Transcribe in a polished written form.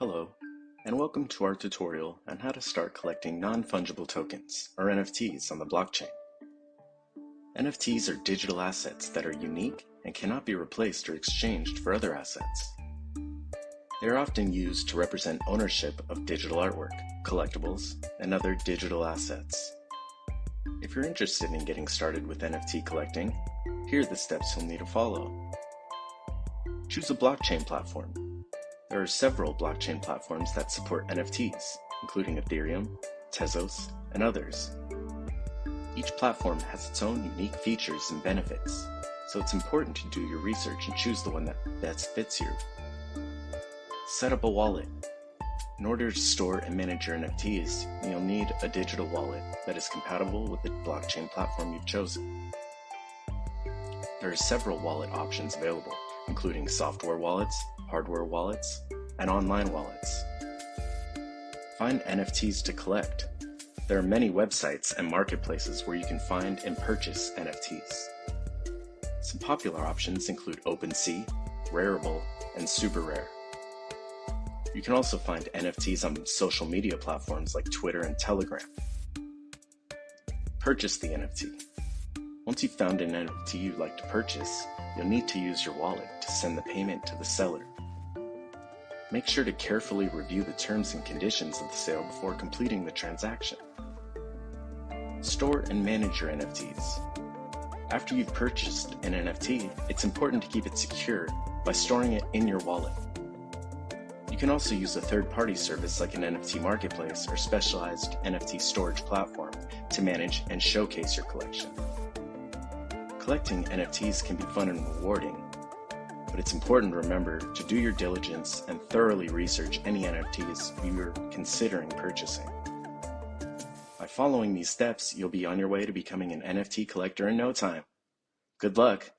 Hello, and welcome to our tutorial on how to start collecting non-fungible tokens, or NFTs, on the blockchain. NFTs are digital assets that are unique and cannot be replaced or exchanged for other assets. They are often used to represent ownership of digital artwork, collectibles, and other digital assets. If you're interested in getting started with NFT collecting, here are the steps you'll need to follow. Choose a blockchain platform. There are several blockchain platforms that support NFTs, including Ethereum, Tezos, and others. Each platform has its own unique features and benefits, so it's important to do your research and choose the one that best fits you. Set up a wallet. In order to store and manage your NFTs, you'll need a digital wallet that is compatible with the blockchain platform you've chosen. There are several wallet options available, including software wallets, hardware wallets, and online wallets. Find NFTs to collect. There are many websites and marketplaces where you can find and purchase NFTs. Some popular options include OpenSea, Rarible, and Super Rare. You can also find NFTs on social media platforms like Twitter and Telegram. Purchase the NFT. Once you've found an NFT you'd like to purchase, you'll need to use your wallet to send the payment to the seller. Make sure to carefully review the terms and conditions of the sale before completing the transaction. Store and manage your NFTs. After you've purchased an NFT, it's important to keep it secure by storing it in your wallet. You can also use a third-party service like an NFT marketplace or specialized NFT storage platform to manage and showcase your collection. Collecting NFTs can be fun and rewarding, but it's important to remember to do your diligence and thoroughly research any NFTs you're considering purchasing. By following these steps, you'll be on your way to becoming an NFT collector in no time. Good luck!